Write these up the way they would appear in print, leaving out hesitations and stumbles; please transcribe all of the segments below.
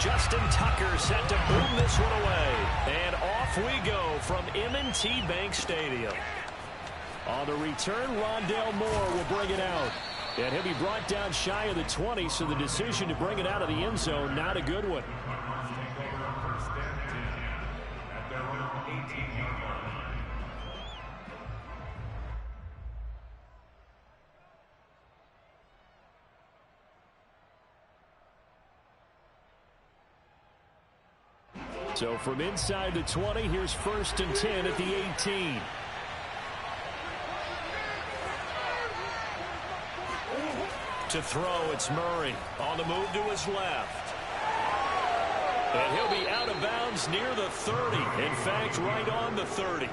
Justin Tucker set to boom this one away. And off we go from M&T Bank Stadium. On the return, Rondale Moore will bring it out. And he'll be brought down shy of the 20, so the decision to bring it out of the end zone, not a good one. So from inside the 20, here's 1st and 10 at the 18. To throw, it's Murray. On the move to his left. And he'll be out of bounds near the 30. In fact, right on the 30.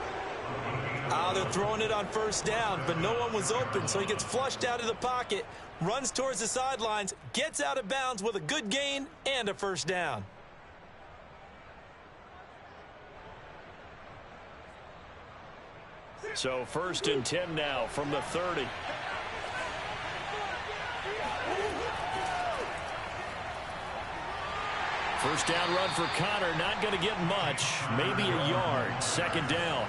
They're throwing it on 1st down, but no one was open, so he gets flushed out of the pocket, runs towards the sidelines, gets out of bounds with a good gain and a 1st down. So 1st and 10 now from the 30. First down run for Connor, not going to get much, maybe a yard. 2nd down.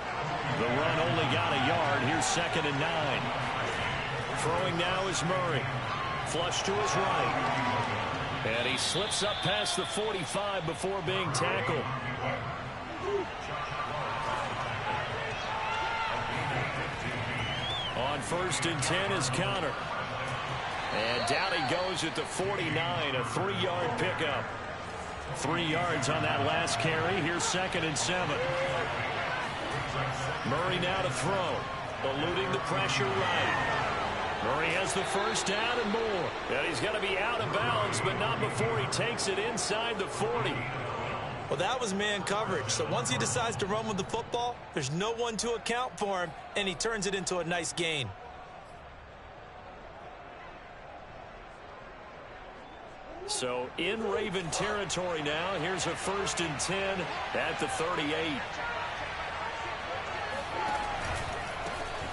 The run only got a yard. Here's 2nd and 9. Throwing now is Murray. Flush to his right. And he slips up past the 45 before being tackled. On 1st and 10 is Connor. And down he goes at the 49, a 3-yard pickup. 3 yards on that last carry. Here's 2nd and 7. Murray now to throw. Eluding the pressure right. Murray has the 1st down and more. And he's going to be out of bounds, but not before he takes it inside the 40. Well, that was man coverage. So once he decides to run with the football, there's no one to account for him, and he turns it into a nice gain. So in Raven territory now. Here's a 1st and 10 at the 38.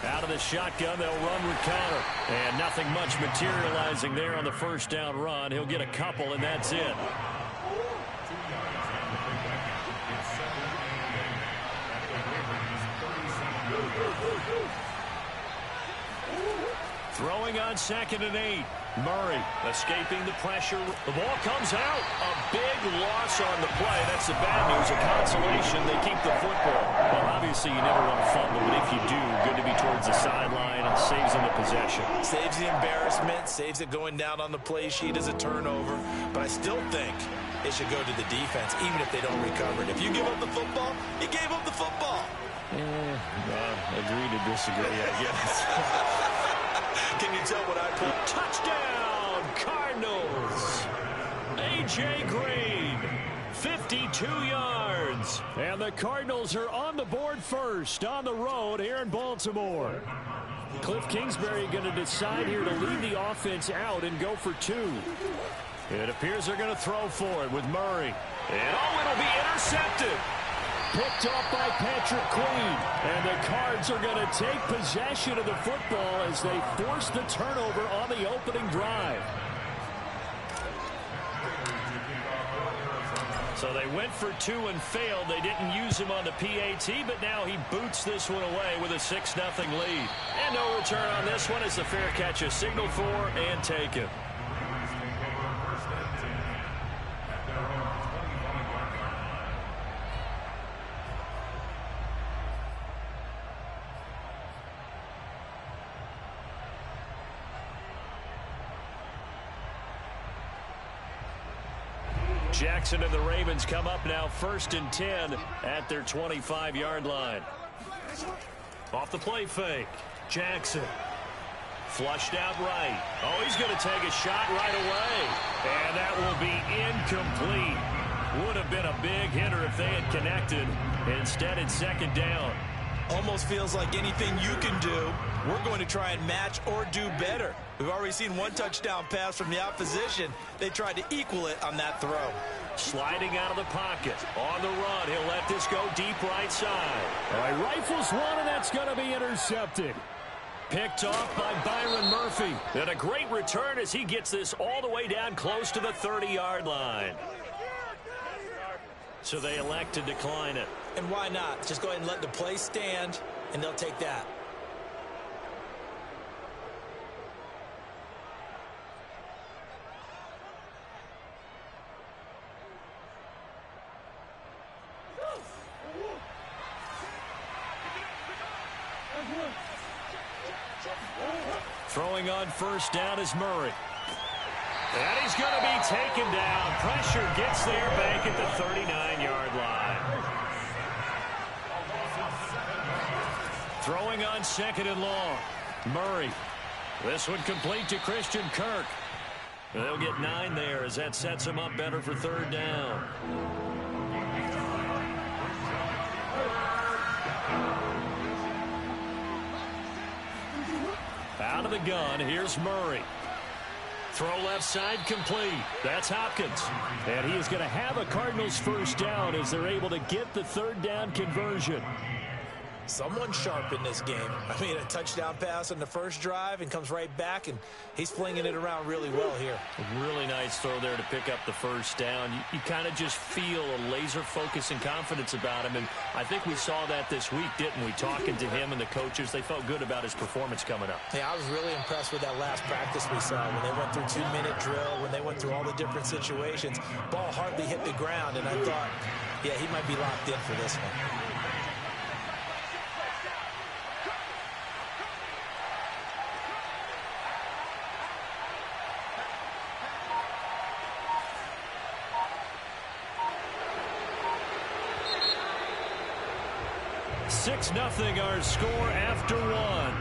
Out of the shotgun, they'll run with Connor. And nothing much materializing there on the 1st down run. He'll get a couple, and that's it. Throwing on 2nd and 8. Murray escaping the pressure. The ball comes out. A big loss on the play. That's the bad news. A consolation. They keep the football. Well, obviously, you never want to fumble, but if you do, good to be towards the sideline and saves them the possession. Saves the embarrassment. Saves it going down on the play sheet as a turnover. But I still think it should go to the defense, even if they don't recover it. If you give up the football, you gave up the football. Agree to disagree, I guess. Can you tell what I put? Touchdown, Cardinals. A.J. Green, 52 yards. And the Cardinals are on the board first on the road here in Baltimore. Cliff Kingsbury going to decide here to lead the offense out and go for 2. It appears they're going to throw for it with Murray. And it'll be intercepted. Picked off by Patrick Queen. And the Cards are going to take possession of the football as they force the turnover on the opening drive. So they went for 2 and failed. They didn't use him on the PAT, but now he boots this one away with a 6-0 lead. And no return on this one as the fair catch is signaled for and taken. Jackson and the Ravens come up now 1st and 10 at their 25-yard line. Off the play fake. Jackson. Flushed out right. Oh, he's going to take a shot right away. And that will be incomplete. Would have been a big hitter if they had connected. Instead, it's 2nd down. Almost feels like anything you can do, we're going to try and match or do better. We've already seen 1 touchdown pass from the opposition. They tried to equal it on that throw. Sliding out of the pocket. On the run, he'll let this go deep right side. All right, rifles one, and that's going to be intercepted. Picked off by Byron Murphy. And a great return as he gets this all the way down close to the 30-yard line. So they elect to decline it. And why not? Just go ahead and let the play stand, and they'll take that. Throwing on first down is Murray. And he's going to be taken down. Pressure gets there back at the 39-yard line. Throwing on second and long. Murray. This one complete to Christian Kirk. They'll get 9 there as that sets him up better for third down. Out of the gun, here's Murray. Throw left side complete. That's Hopkins. And he is going to have a Cardinals first down as they're able to get the third down conversion. Someone sharp in this game. I mean, a touchdown pass on the first drive and comes right back, and he's flinging it around really well here. A really nice throw there to pick up the first down. You kind of just feel a laser focus and confidence about him, and I think we saw that this week, didn't we? Talking to him and the coaches, they felt good about his performance coming up. Yeah, I was really impressed with that last practice we saw when they went through 2-minute drill, when they went through all the different situations. Ball hardly hit the ground, and I thought, yeah, he might be locked in for this one. Six nothing our score after one.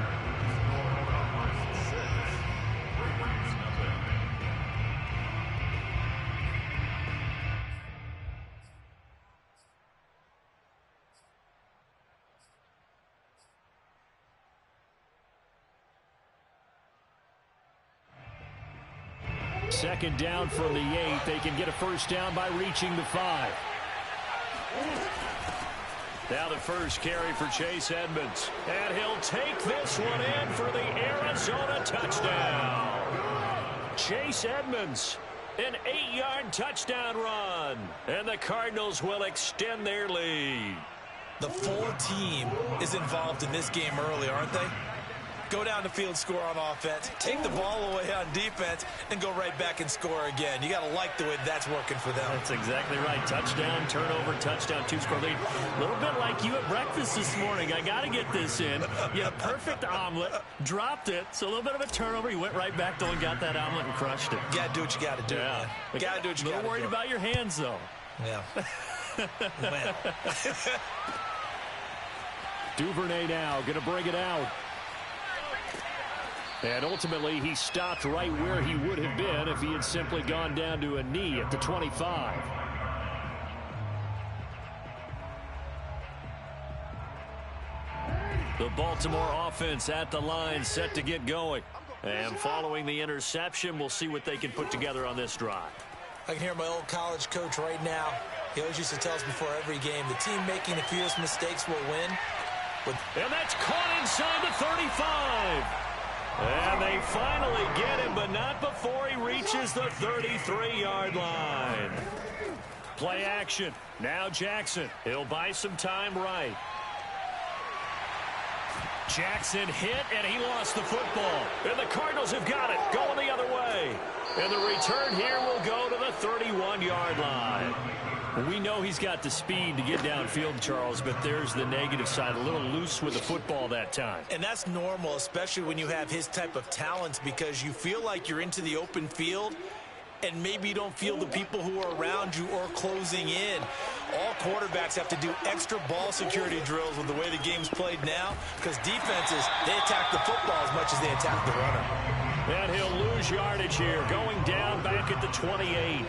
Second down from the 8. They can get a first down by reaching the 5. Now the first carry for Chase Edmonds. And he'll take this one in for the Arizona touchdown. Chase Edmonds, an 8-yard touchdown run. And the Cardinals will extend their lead. The full team is involved in this game early, aren't they? Go down the field, score on offense, take the ball away on defense, and go right back and score again. You got to like the way that's working for them. That's exactly right. Touchdown, turnover, touchdown, 2-score lead. A little bit like you at breakfast this morning. I got to get this in. You had a perfect omelet, dropped it, so a little bit of a turnover. You went right back though and got that omelet and crushed it. You got to do what you got to do, man. You got to do what you got to do. A little worried about your hands, though. Yeah. Duvernay now going to bring it out. And ultimately, he stopped right where he would have been if he had simply gone down to a knee at the 25. The Baltimore offense at the line set to get going. And following the interception, we'll see what they can put together on this drive. I can hear my old college coach right now. He always used to tell us before every game, the team making the fewest mistakes will win. And that's caught inside the 35. And they finally get him, but not before he reaches the 33-yard line. Play action. Now Jackson. He'll buy some time right. Jackson hit, and he lost the football. And the Cardinals have got it, going the other way. And the return here will go to the 31-yard line. We know he's got the speed to get downfield, Charles, but there's the negative side, a little loose with the football that time. And that's normal, especially when you have his type of talents, because you feel like you're into the open field and maybe you don't feel the people who are around you or closing in. All quarterbacks have to do extra ball security drills with the way the game's played now, because defenses, they attack the football as much as they attack the runner. And he'll lose yardage here, going down back at the 28.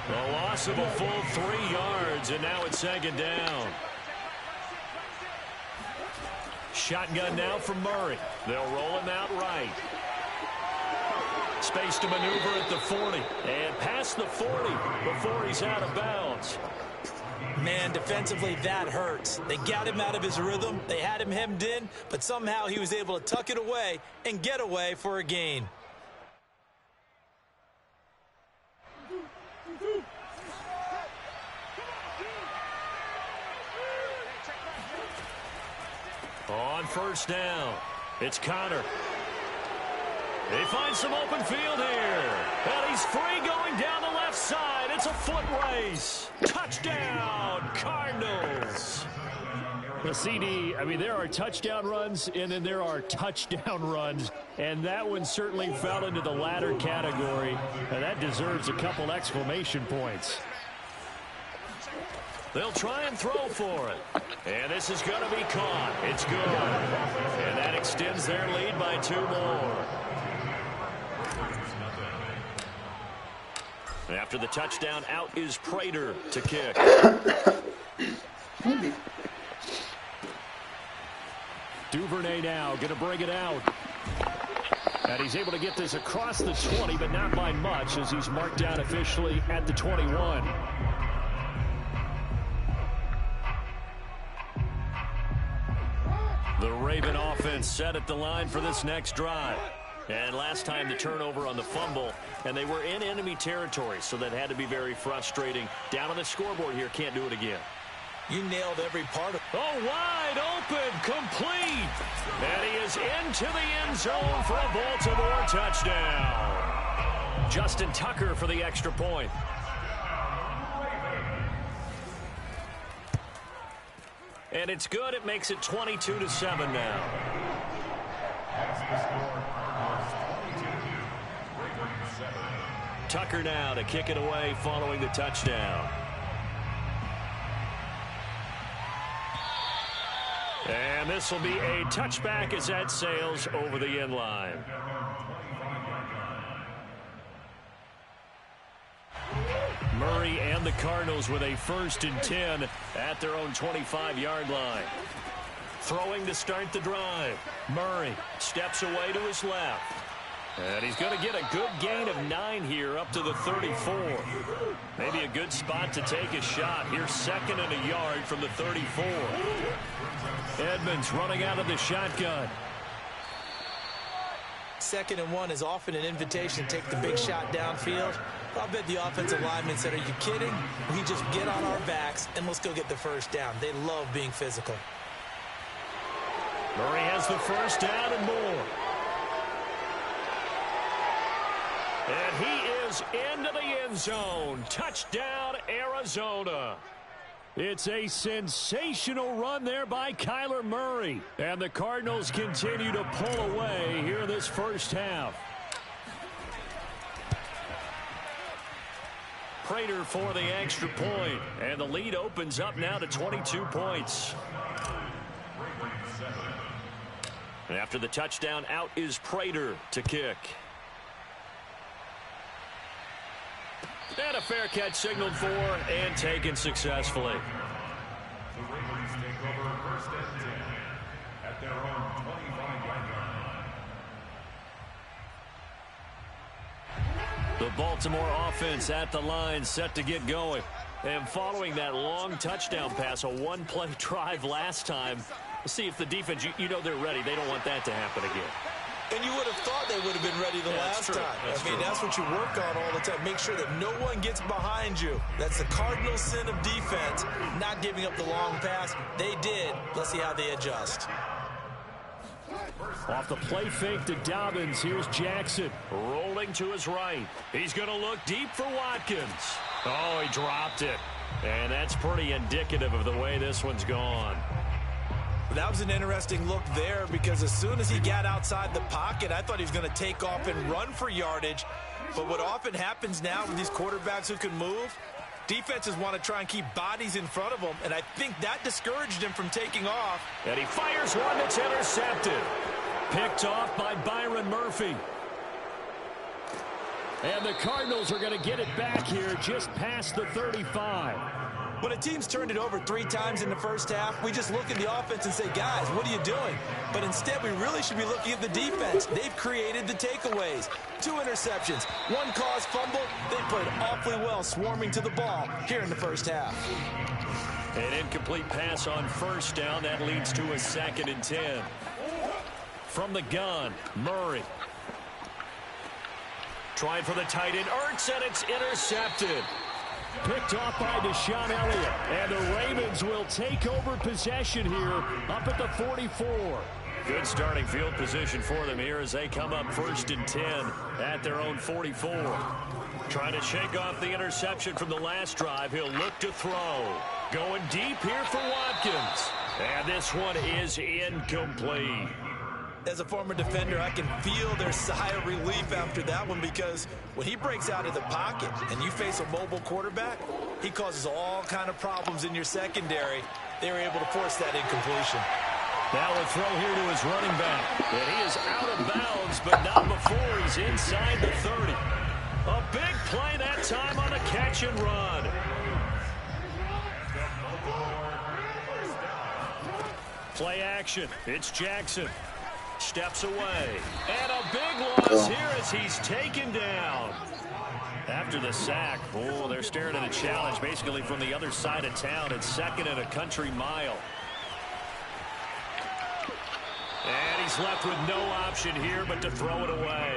A loss of a full 3 yards, and now it's second down. Shotgun now from Murray. They'll roll him out right. Space to maneuver at the 40. And past the 40 before he's out of bounds. Man, defensively, that hurts. They got him out of his rhythm. They had him hemmed in, but somehow he was able to tuck it away and get away for a gain. first down. It's Connor. He finds some open field here. And he's free going down the left side. It's a foot race. Touchdown, Cardinals. The CD, I mean, there are touchdown runs, and then there are touchdown runs. And that one certainly fell into the latter category. And that deserves a couple exclamation points. They'll try and throw for it. And this is going to be caught. It's good. And that extends their lead by 2 more. After the touchdown, out is Prater to kick. Maybe. Duvernay now going to bring it out. And he's able to get this across the 20, but not by much as he's marked down officially at the 21. The Raven offense set at the line for this next drive. And last time the turnover on the fumble, and they were in enemy territory, so that had to be very frustrating. Down on the scoreboard here, can't do it again. You nailed every part of it. Oh, wide open, complete. And he is into the end zone for a Baltimore touchdown. Justin Tucker for the extra point. And it's good. It makes it 22-7 now. Tucker now to kick it away following the touchdown. And this will be a touchback as that sails over the end line. Murray and the Cardinals with a 1st and 10 at their own 25-yard line. Throwing to start the drive. Murray steps away to his left. And he's going to get a good gain of 9 here up to the 34. Maybe a good spot to take a shot. Here's 2nd and a yard from the 34. Edmonds running out of the shotgun. 2nd and 1 is often an invitation to take the big shot downfield. I'll bet the offensive lineman said, are you kidding? We just get on our backs and let's go get the first down. They love being physical. Murray has the first down and more. And he is into the end zone. Touchdown, Arizona. It's a sensational run there by Kyler Murray. And the Cardinals continue to pull away here in this first half. Prater for the extra point. And the lead opens up now to 22 points. And after the touchdown, out is Prater to kick. And a fair catch signaled for and taken successfully. The Ravens take over 1st and 10 at their own 25-yard line. The Baltimore offense at the line set to get going. And following that long touchdown pass, a 1-play drive last time, we'll see if the defense, you know they're ready. They don't want that to happen again. And you would have thought they would have been ready the last time. That's what you work on all the time. Make sure that no one gets behind you. That's the cardinal sin of defense, not giving up the long pass. They did. Let's see how they adjust. Off the play fake to Dobbins. Here's Jackson rolling to his right. He's going to look deep for Watkins. Oh, he dropped it. And that's pretty indicative of the way this one's gone. That was an interesting look there because as soon as he got outside the pocket, I thought he was going to take off and run for yardage. But what often happens now with these quarterbacks who can move, defenses want to try and keep bodies in front of them, and I think that discouraged him from taking off. And he fires one that's intercepted. Picked off by Byron Murphy. And the Cardinals are going to get it back here just past the 35. When a team's turned it over 3 times in the first half, we just look at the offense and say, guys, what are you doing? But instead, we really should be looking at the defense. They've created the takeaways. 2 interceptions, 1 caused fumble. They played awfully well swarming to the ball here in the first half. An incomplete pass on first down. That leads to a 2nd and 10. From the gun, Murray. Trying for the tight end, Ertz, and it's intercepted. Picked off by Deshaun Elliott. And the Ravens will take over possession here up at the 44. Good starting field position for them here as they come up 1st and 10 at their own 44. Trying to shake off the interception from the last drive. He'll look to throw. Going deep here for Watkins. And this one is incomplete. As a former defender, I can feel their sigh of relief after that one, because when he breaks out of the pocket and you face a mobile quarterback, he causes all kind of problems in your secondary. They were able to force that incompletion. Now a throw here to his running back. And he is out of bounds, but not before he's inside the 30. A big play that time on a catch and run. Play action. It's Jackson. Steps away. And a big loss here as he's taken down. After the sack, oh, they're staring at a challenge basically from the other side of town. It's 2nd and a country mile. And he's left with no option here but to throw it away.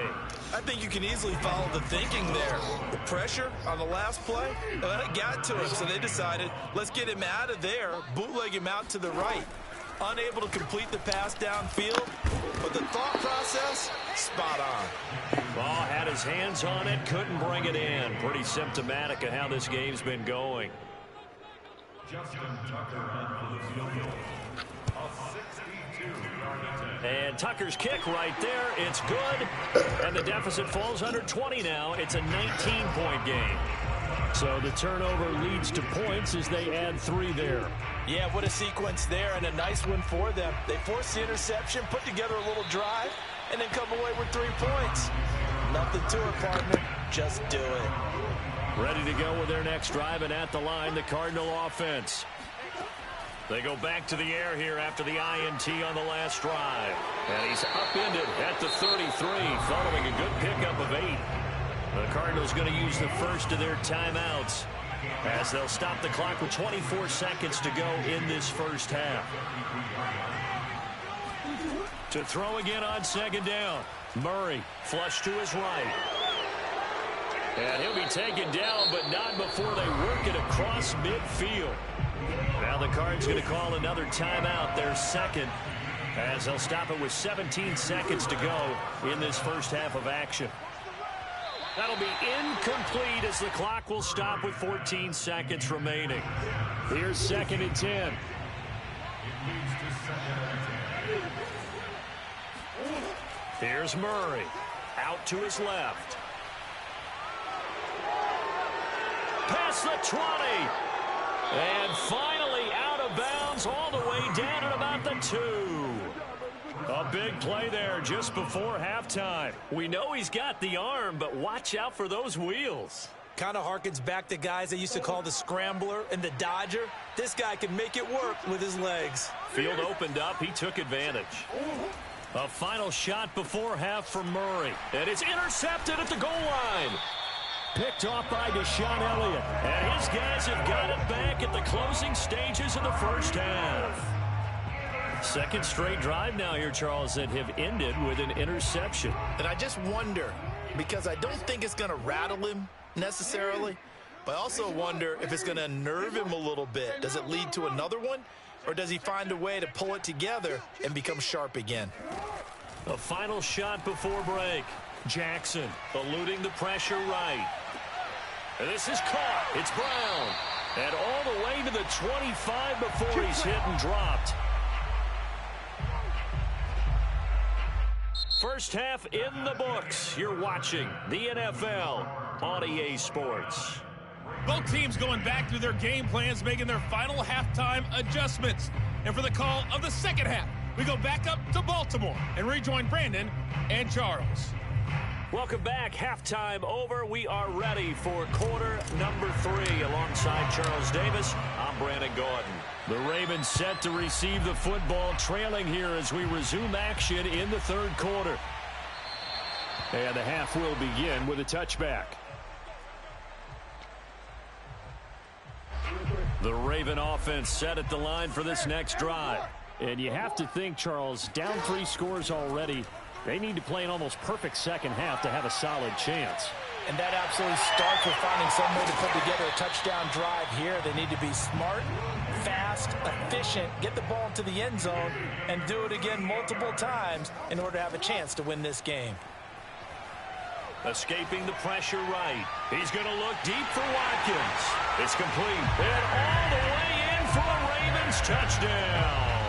I think you can easily follow the thinking there. The pressure on the last play, it got to him, so they decided, let's get him out of there, bootleg him out to the right. Unable to complete the pass downfield, but the thought process, spot on. Ball had his hands on it, couldn't bring it in. Pretty symptomatic of how this game's been going. Justin Tucker on the field goal. A 62-yard attempt. And Tucker's kick right there. It's good. And the deficit falls under 20 now. It's a 19-point game. So the turnover leads to points as they add 3 there. Yeah, what a sequence there, and a nice one for them. They force the interception, put together a little drive, and then come away with 3 points. Nothing to it, partner. Just do it. Ready to go with their next drive, and at the line, the Cardinal offense. They go back to the air here after the INT on the last drive. And he's upended at the 33, following a good pickup of 8. The Cardinals going to use the first of their timeouts as they'll stop the clock with 24 seconds to go in this first half. To throw again on 2nd down. Murray flush to his right. And he'll be taken down, but not before they work it across midfield. Now the Cards going to call another timeout, their 2nd, as they'll stop it with 17 seconds to go in this first half of action. That'll be incomplete as the clock will stop with 14 seconds remaining. Here's 2nd and 10. Here's Murray. Out to his left. Past the 20. And finally out of bounds all the way down at about the 2. A big play there just before halftime. We know he's got the arm, but watch out for those wheels. Kind of harkens back to guys they used to call the scrambler and the dodger. This guy can make it work with his legs. Field opened up. He took advantage. A final shot before half from Murray. And it's intercepted at the goal line. Picked off by Deshaun Elliott. And his guys have got it back at the closing stages of the first half. 2nd straight drive now here, Charles, that have ended with an interception. And I just wonder, because I don't think it's going to rattle him necessarily, but I also wonder if it's going to unnerve him a little bit. Does it lead to another one, or does he find a way to pull it together and become sharp again? A final shot before break. Jackson eluding the pressure right. And this is caught. It's Brown. And all the way to the 25 before he's hit and dropped. First half in the books. You're watching the NFL on EA Sports. Both teams going back through their game plans, making their final halftime adjustments. And for the call of the second half, we go back up to Baltimore and rejoin Brandon and Charles. Welcome back. Halftime over. We are ready for quarter number 3. Alongside Charles Davis, I'm Brandon Gordon. The Ravens set to receive the football, trailing here as we resume action in the 3rd quarter. And the half will begin with a touchback. The Raven offense set at the line for this next drive. And you have to think, Charles, down 3 scores already. They need to play an almost perfect second half to have a solid chance. And that absolutely starts with finding some way to put together a touchdown drive here. They need to be smart, fast, efficient, get the ball into the end zone, and do it again multiple times in order to have a chance to win this game. Escaping the pressure right. He's going to look deep for Watkins. It's complete. And all the way in for a Ravens touchdown.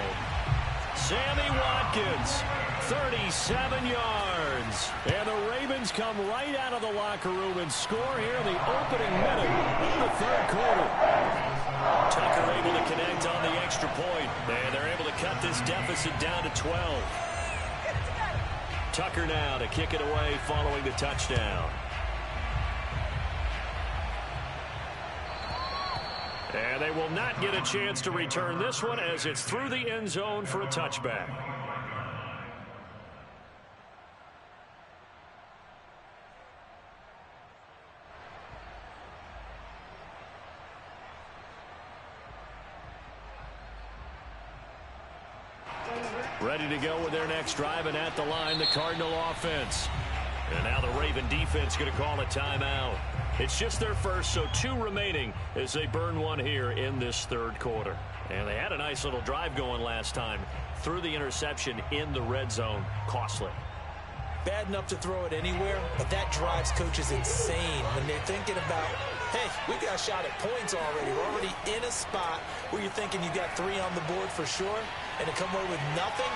Sammy Watkins, 37 yards. And the Ravens come right out of the locker room and score here in the opening minute of the third quarter. Tucker able to connect on the extra point. And they're able to cut this deficit down to 12. Tucker now to kick it away following the touchdown. And they will not get a chance to return this one as it's through the end zone for a touchback. Ready to go with their next drive, and at the line, the Cardinal offense. And now the Raven defense going to call a timeout. It's just their first, so 2 remaining as they burn one here in this third quarter. And they had a nice little drive going last time. Threw the interception in the red zone. Costly. Bad enough to throw it anywhere, but that drives coaches insane when they're thinking about, hey, we got a shot at points already. We're already in a spot where you're thinking you got 3 on the board for sure, and to come away with nothing,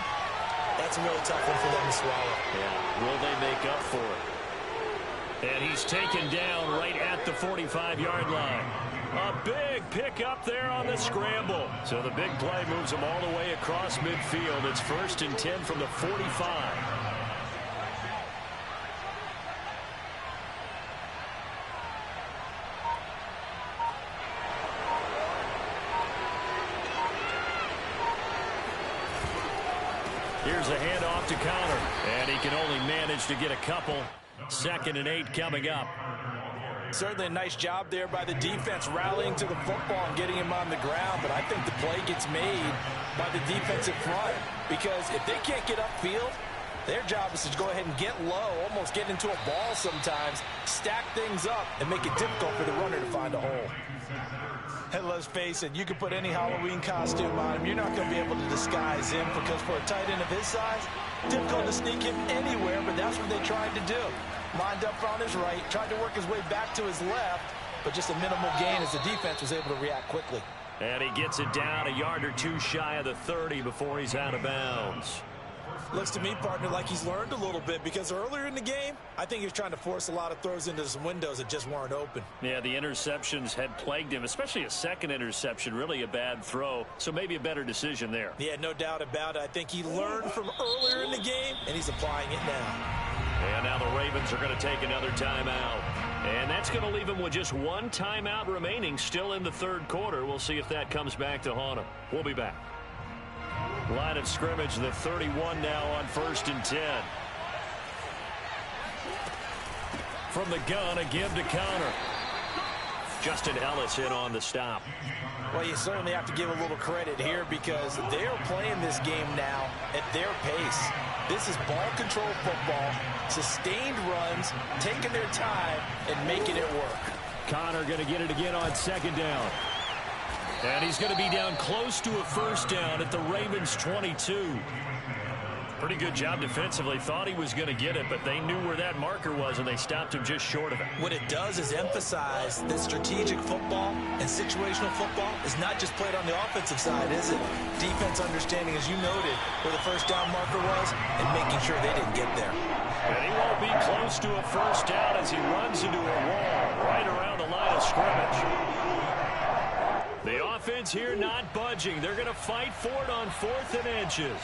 that's a really tough one for them to swallow. Yeah, will they make up for it? And he's taken down right at the 45-yard line. A big pick up there on the scramble. So the big play moves them all the way across midfield. It's 1st and 10 from the 45. Here's a handoff to Connor, and he can only manage to get a couple. 2nd and 8 coming up. Certainly a nice job there by the defense rallying to the football and getting him on the ground, but I think the play gets made by the defensive front because if they can't get upfield, their job is to go ahead and get low, almost get into a ball sometimes, stack things up, and make it difficult for the runner to find a hole. And let's face it, you can put any Halloween costume on him. You're not going to be able to disguise him because for a tight end of his size, difficult to sneak him anywhere, but that's what they tried to do. Lined up on his right, tried to work his way back to his left, but just a minimal gain as the defense was able to react quickly. And he gets it down a yard or 2 shy of the 30 before he's out of bounds. Looks to me, partner, like he's learned a little bit because earlier in the game, I think he was trying to force a lot of throws into some windows that just weren't open. Yeah, the interceptions had plagued him, especially a second interception, really a bad throw, so maybe a better decision there. Yeah, no doubt about it. I think he learned from earlier in the game, and he's applying it now. And now the Ravens are going to take another timeout. And that's going to leave them with just 1 timeout remaining still in the third quarter. We'll see if that comes back to haunt them. We'll be back. Line of scrimmage, the 31 now on 1st and 10. From the gun, a give to Connor. Justin Ellis in on the stop. Well, you certainly have to give a little credit here because they're playing this game now at their pace. This is ball control football, sustained runs, taking their time, and making it work. Connor going to get it again on 2nd down. And he's going to be down close to a 1st down at the Ravens' 22. Pretty good job defensively. Thought he was going to get it, but they knew where that marker was, and they stopped him just short of it. What it does is emphasize that strategic football and situational football is not just played on the offensive side, is it? Defense understanding, as you noted, where the 1st down marker was and making sure they didn't get there. And he won't be close to a 1st down as he runs into a wall right around the line of scrimmage. The offense here not budging. They're going to fight for it on 4th and inches.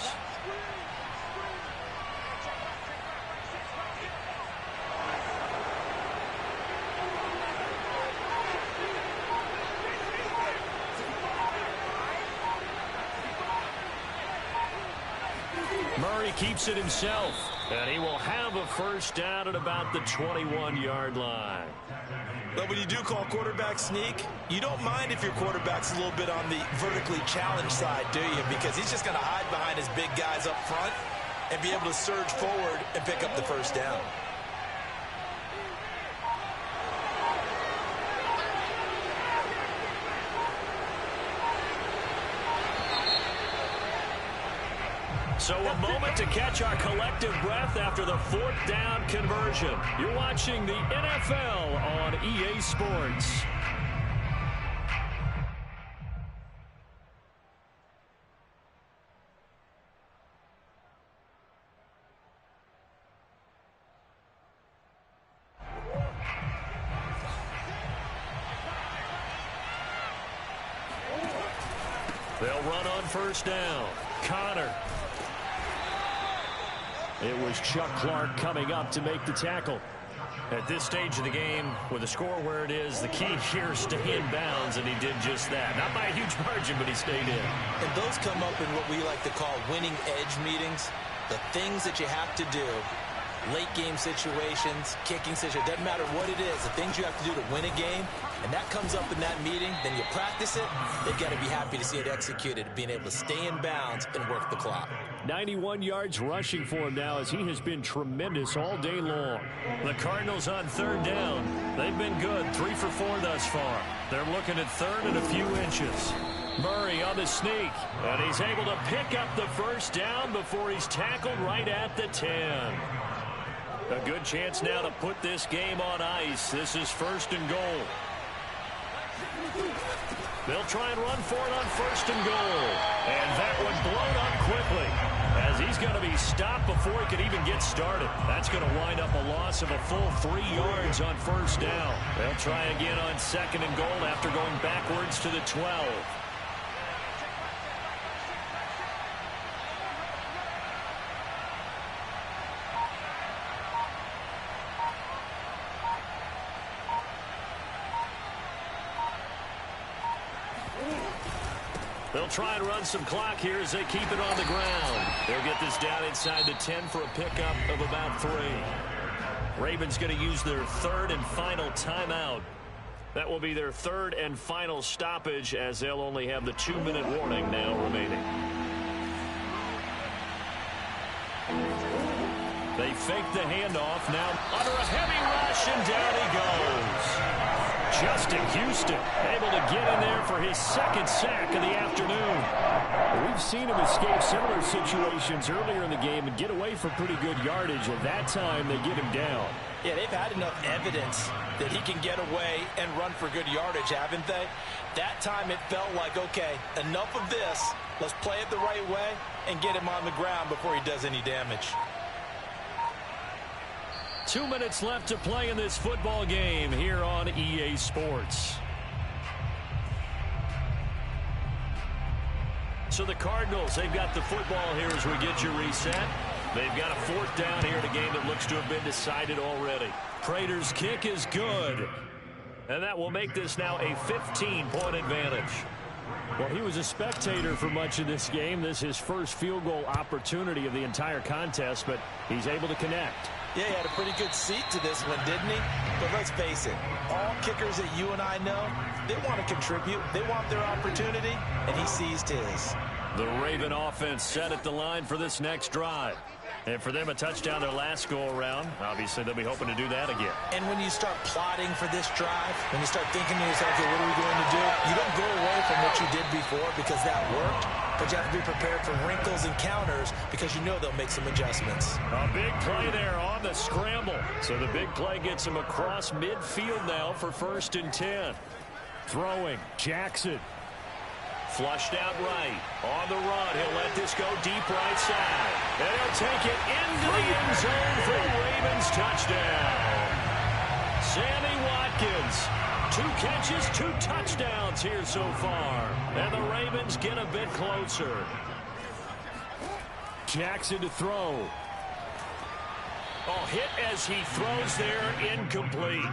Murray keeps it himself, and he will have a 1st down at about the 21-yard line. But when you do call quarterback sneak, you don't mind if your quarterback's a little bit on the vertically challenged side, do you? Because he's just going to hide behind his big guys up front and be able to surge forward and pick up the 1st down. So a moment to catch our collective breath after the 4th down conversion. You're watching the NFL on EA Sports. They'll run on 1st down. Connor. It was Chuck Clark coming up to make the tackle. At this stage of the game, with the score where it is, the key here is stay in bounds, and he did just that. Not by a huge margin, but he stayed in. And those come up in what we like to call winning edge meetings. The things that you have to do, late game situations, kicking situations, doesn't matter what it is, the things you have to do to win a game, and that comes up in that meeting, then you practice it, they've got to be happy to see it executed, being able to stay in bounds and work the clock. 91 yards rushing for him now as he has been tremendous all day long. The Cardinals on 3rd down. They've been good, 3 for 4 thus far. They're looking at 3rd and a few inches. Murray on the sneak, and he's able to pick up the 1st down before he's tackled right at the 10. A good chance now to put this game on ice. This is 1st and goal. They'll try and run for it on 1st and goal. And that one blown up quickly as he's going to be stopped before he could even get started. That's going to wind up a loss of a full 3 yards on 1st down. They'll try again on 2nd and goal after going backwards to the 12. They'll try and run some clock here as they keep it on the ground. They'll get this down inside the 10 for a pickup of about 3. Ravens going to use their 3rd and final timeout. That will be their 3rd and final stoppage as they'll only have the 2-minute warning now remaining. They fake the handoff now under a heavy rush, and down he goes. Justin Houston able to get in there for his 2nd sack of the afternoon. We've seen him escape similar situations earlier in the game and get away for pretty good yardage. At that time, they get him down. Yeah, they've had enough evidence that he can get away and run for good yardage, haven't they? That time it felt like, okay, enough of this. Let's play it the right way and get him on the ground before he does any damage. 2 minutes left to play in this football game here on EA Sports. So the Cardinals, they've got the football here as we get you reset. They've got a 4th down here in a game that looks to have been decided already. Prater's kick is good. And that will make this now a 15-point advantage. Well, he was a spectator for much of this game. This is his first field goal opportunity of the entire contest, but he's able to connect. Yeah, he had a pretty good seat to this one, didn't he? But let's face it, all kickers that you and I know, they want to contribute. They want their opportunity, and he seized his. The Raven offense set at the line for this next drive. And for them, a touchdown their last go-around. Obviously, they'll be hoping to do that again. And when you start plotting for this drive, when you start thinking to yourself, okay, what are we going to do? You don't go away from what you did before because that worked. But you have to be prepared for wrinkles and counters because you know they'll make some adjustments. A big play there on the scramble. So the big play gets him across midfield now for 1st and 10. Throwing, Jackson. Flushed out right. On the run, he'll let this go deep right side. And he'll take it into the end zone for the Ravens touchdown. Sammy Watkins. 2 catches, 2 touchdowns here so far. And the Ravens get a bit closer. Jackson to throw. Oh, hit as he throws there, incomplete.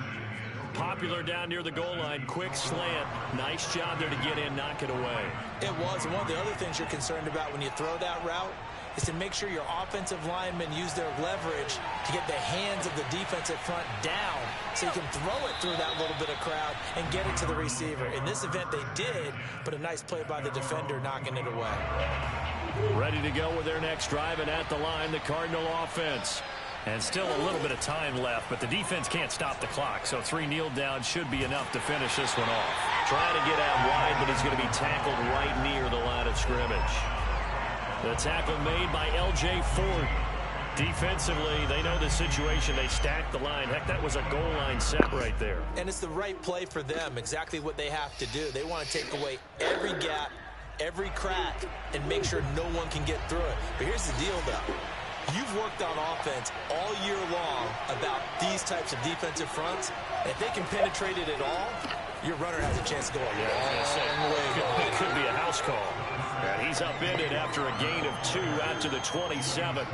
Popular down near the goal line, quick slant. Nice job there to get in, knock it away. It was. And one of the other things you're concerned about when you throw that route is to make sure your offensive linemen use their leverage to get the hands of the defensive front down so you can throw it through that little bit of crowd and get it to the receiver. In this event, they did, but a nice play by the defender knocking it away. Ready to go with their next drive, and at the line, the Cardinal offense. And still a little bit of time left, but the defense can't stop the clock, so 3 kneel downs should be enough to finish this one off. Trying to get out wide, but he's going to be tackled right near the line of scrimmage. The tackle made by L.J. Ford. Defensively, they know the situation. They stacked the line. Heck, that was a goal line set right there. And it's the right play for them, exactly what they have to do. They want to take away every gap, every crack, and make sure no one can get through it. But here's the deal, though. You've worked on offense all year long about these types of defensive fronts. If they can penetrate it at all, your runner has a chance to go a long way. It could be a house call. And he's upended after a gain of 2 out to the 27.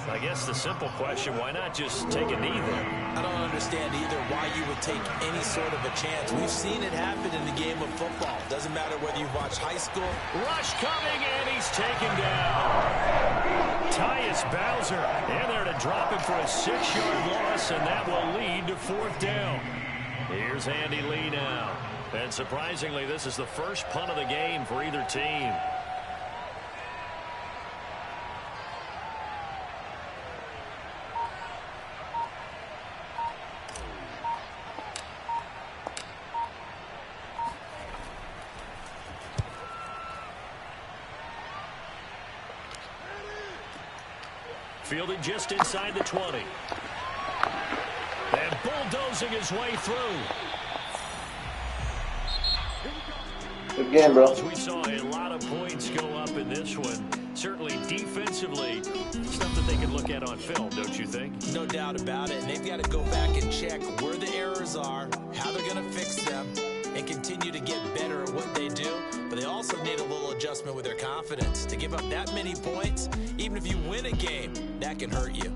I guess the simple question, why not just take a knee there? I don't understand either why you would take any sort of a chance. We've seen it happen in the game of football. Doesn't matter whether you've watched high school. Rush coming, and he's taken down. Tyus Bowser in there to drop him for a 6-yard loss, and that will lead to 4th down. Here's Andy Lee now. And surprisingly, this is the first punt of the game for either team. Fielded just inside the 20. And bulldozing his way through. Good game, bro. We saw a lot of points go up in this one. Certainly defensively, stuff that they can look at on film, don't you think? No doubt about it. And they've got to go back and check where the errors are, how they're going to fix them, and continue to get better at what they do. But they also need a little adjustment with their confidence. To give up that many points, even if you win a game, that can hurt you.